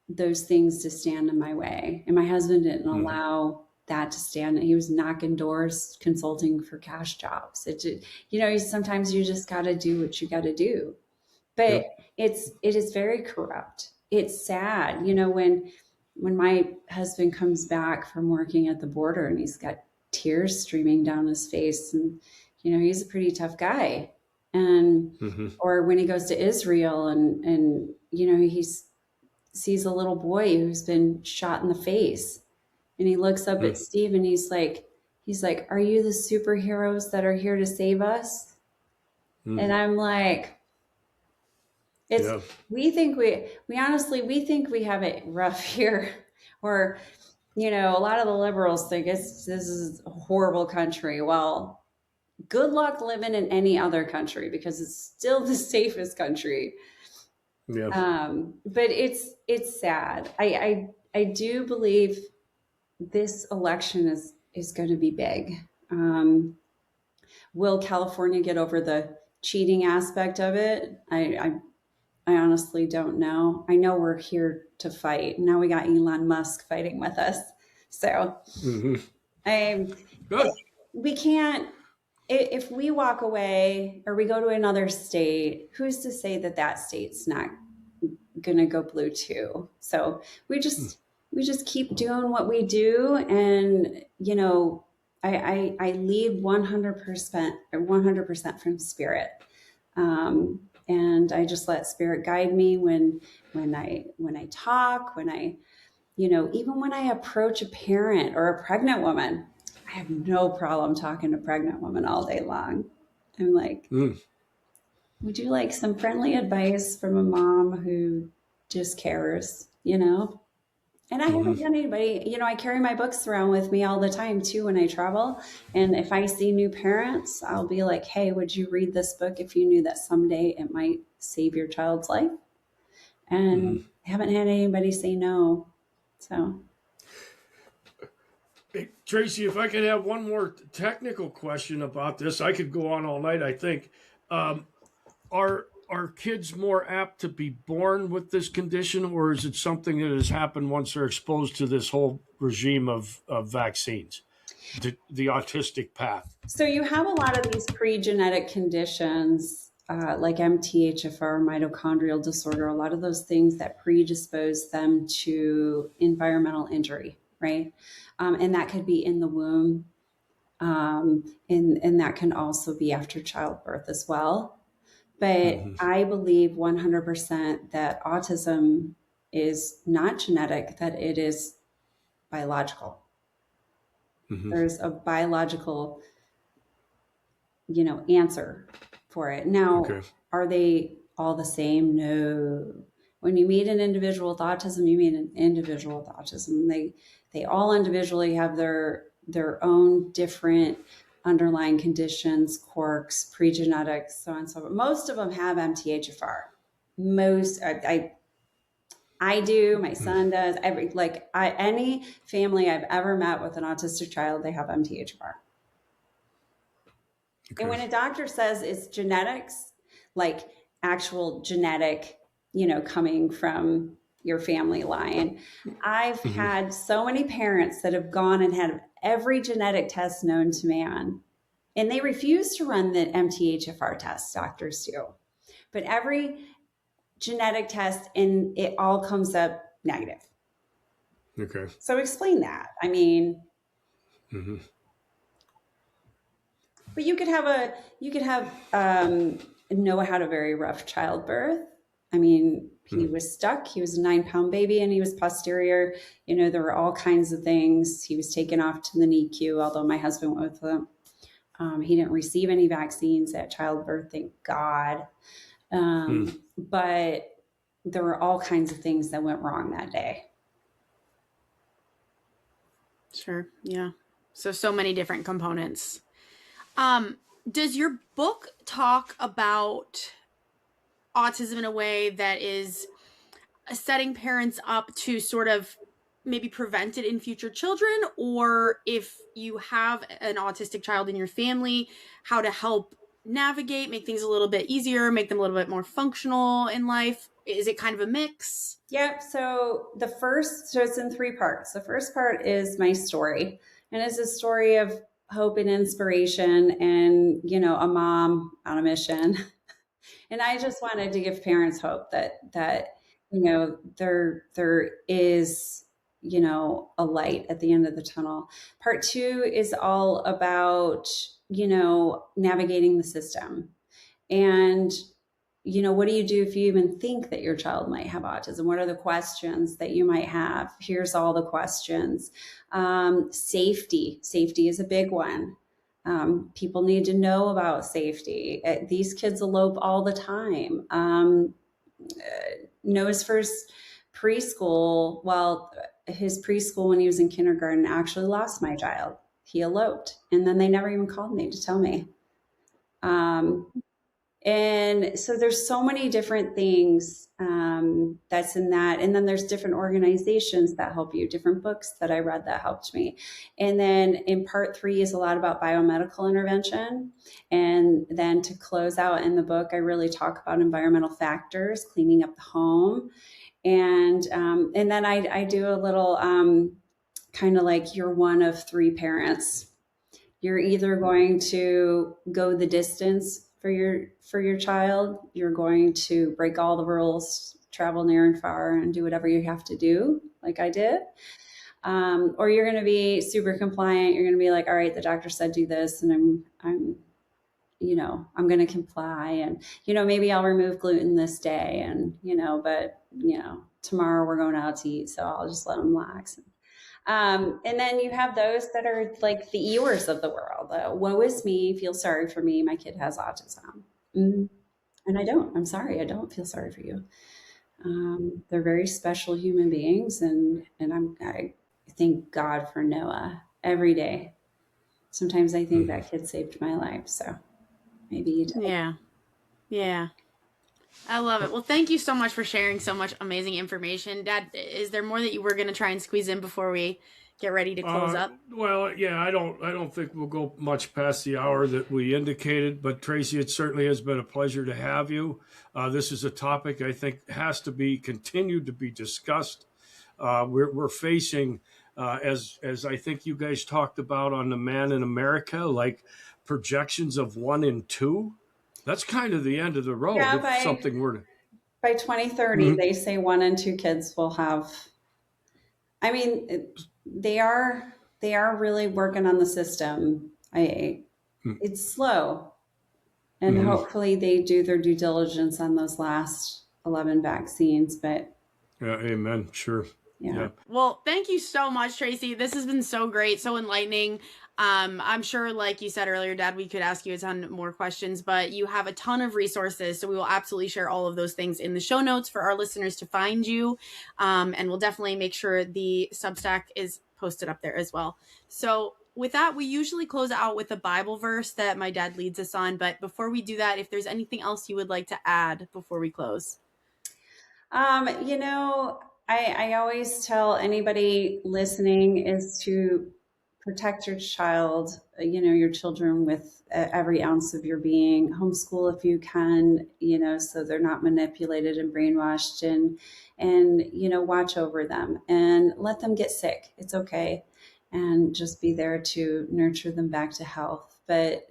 those things to stand in my way. And my husband didn't allow that to stand. He was knocking doors, consulting for cash jobs. Sometimes you just got to do what you got to do. But it is very corrupt. It's sad. When my husband comes back from working at the border and he's got tears streaming down his face, and, he's a pretty tough guy. And, or when he goes to Israel and he sees a little boy who's been shot in the face, and he looks up at Steve and he's like, are you the superheroes that are here to save us? And I'm like, we think we honestly have it rough here, or, a lot of the liberals think this is a horrible country. Well, good luck living in any other country, because it's still the safest country. Yeah. But it's sad. I do believe this election is going to be big. Will California get over the cheating aspect of it? I honestly don't know. I know we're here to fight. Now we got Elon Musk fighting with us. So we can't, if we walk away or we go to another state, who's to say that state's not going to go blue too? So we just keep doing what we do. And, I lead 100% from spirit. And I just let spirit guide me when I talk, when I, even when I approach a parent or a pregnant woman. I I have no problem talking to pregnant women all day long. I'm like, would you like some friendly advice from a mom who just cares, you know? And I haven't done anybody, you know, I carry my books around with me all the time too when I travel. And if I see new parents, I'll be like, hey, would you read this book if you knew that someday it might save your child's life? And I haven't had anybody say no. So. Hey, Tracy, if I could have one more technical question about this, I could go on all night, I think. Are kids more apt to be born with this condition, or is it something that has happened once they're exposed to this whole regime of vaccines, the autistic path? So you have a lot of these pre-genetic conditions like MTHFR, mitochondrial disorder, a lot of those things that predispose them to environmental injury, right? And that could be in the womb, and that can also be after childbirth as well. But I believe 100% that autism is not genetic, that it is biological. There's a biological, you know, answer for it. Now, are they all the same? No. When you meet an individual with autism, you meet an individual with autism. They all individually have their own different underlying conditions, quirks, pre-genetics, so on and so forth. Most of them have MTHFR. I do, my son does, any family I've ever met with an autistic child, they have MTHFR. And when a doctor says it's genetics, like actual genetic, you know, coming from your family line, I've had so many parents that have gone and had every genetic test known to man, and they refuse to run the MTHFR test, doctors do. But every genetic test, and it all comes up negative. Okay. So explain that. I mean, but you could have Noah had a very rough childbirth. I mean, he was stuck. He was a 9-pound baby and he was posterior. You know, there were all kinds of things. He was taken off to the NICU, although my husband went with him. He didn't receive any vaccines at childbirth, thank God. But there were all kinds of things that went wrong that day. Sure. Yeah. So many different components. Does your book talk about autism in a way that is setting parents up to sort of maybe prevent it in future children, or if you have an autistic child in your family, how to help navigate, make things a little bit easier, make them a little bit more functional in life? Is it kind of a mix? Yep. So it's in 3 parts. The first part is my story, and it's a story of hope and inspiration and, you know, a mom on a mission. And I just wanted to give parents hope that, you know, there is, you know, a light at the end of the tunnel. Part 2 is all about, you know, navigating the system. And, you know, what do you do if you even think that your child might have autism? What are the questions that you might have? Here's all the questions. Safety is a big one. People need to know about safety. These kids elope all the time. Noah's first preschool, well, his preschool when he was in kindergarten actually lost my child. He eloped, and then they never even called me to tell me. And so there's so many different things that's in that. And then there's different organizations that help you, different books that I read that helped me. And then in part 3 is a lot about biomedical intervention. And then to close out in the book, I really talk about environmental factors, cleaning up the home. And then I do a little kind of like you're one of 3 parents. You're either going to go the distance for your child, you're going to break all the rules, travel near and far, and do whatever you have to do, like I did. Or you're going to be super compliant. You're going to be like, all right, the doctor said do this, and I'm going to comply, and, you know, maybe I'll remove gluten this day, and, you know, but, you know, tomorrow we're going out to eat, so I'll just let them relax. And then you have those that are like the Eeyores of the world. Woe is me, feel sorry for me. My kid has autism. And I don't. I'm sorry. I don't feel sorry for you. They're very special human beings, and I thank God for Noah every day. Sometimes I think that kid saved my life. So maybe you did. Yeah. I love it. Well, thank you so much for sharing so much amazing information. Dad, is there more that you were going to try and squeeze in before we get ready to close up? Well, yeah, I don't think we'll go much past the hour that we indicated, but Tracy, it certainly has been a pleasure to have you. This is a topic I think has to be continued to be discussed. We're facing, as I think you guys talked about on The Man in America, like projections of 1 in 2. That's kind of the end of the road if something were to. By 2030, they say 1 in 2 kids will have. I mean, they are really working on the system. It's slow, and hopefully they do their due diligence on those last 11 vaccines. But yeah, amen. Sure. Yeah. Well, thank you so much, Tracy. This has been so great, so enlightening. I'm sure, like you said earlier, Dad, we could ask you a ton more questions, but you have a ton of resources, so we will absolutely share all of those things in the show notes for our listeners to find you, and we'll definitely make sure the Substack is posted up there as well. So with that, we usually close out with a Bible verse that my dad leads us on, but before we do that, if there's anything else you would like to add before we close. I always tell anybody listening is to protect your child, your children with every ounce of your being. Homeschool if you can, so they're not manipulated and brainwashed, and watch over them and let them get sick. It's okay. And just be there to nurture them back to health. But,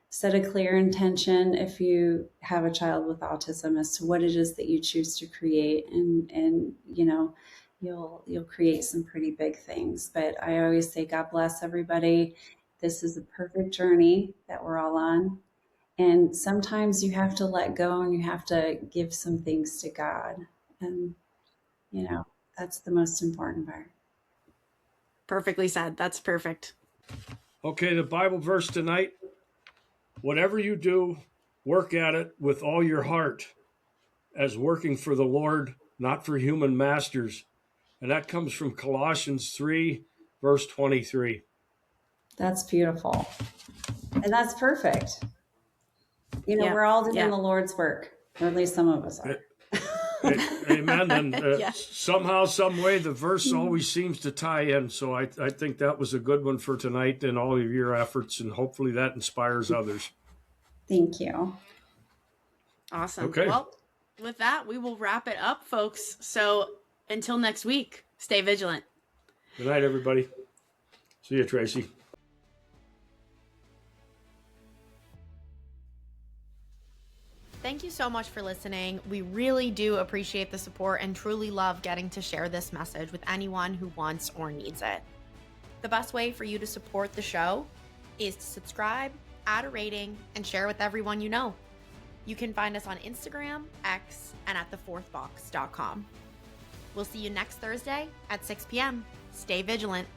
set a clear intention if you have a child with autism as to what it is that you choose to create, and you'll create some pretty big things. But I always say, God bless everybody. This is a perfect journey that we're all on. And sometimes you have to let go and you have to give some things to God. And, that's the most important part. Perfectly said. That's perfect. Okay, the Bible verse tonight. Whatever you do, work at it with all your heart, as working for the Lord, not for human masters. And that comes from Colossians 3, verse 23. That's beautiful. And that's perfect. We're all doing the Lord's work, or at least some of us are. Amen. And somehow, some way, the verse always seems to tie in. So I think that was a good one for tonight and all of your efforts, and hopefully that inspires others. Thank you. Awesome. Okay. Well, with that, we will wrap it up, folks. So until next week, stay vigilant. Good night, everybody. See you, Tracy. Thank you so much for listening. We really do appreciate the support and truly love getting to share this message with anyone who wants or needs it. The best way for you to support the show is to subscribe, add a rating, and share with everyone you know. You can find us on Instagram, X, and at thefourthbox.com. We'll see you next Thursday at 6 p.m. Stay vigilant.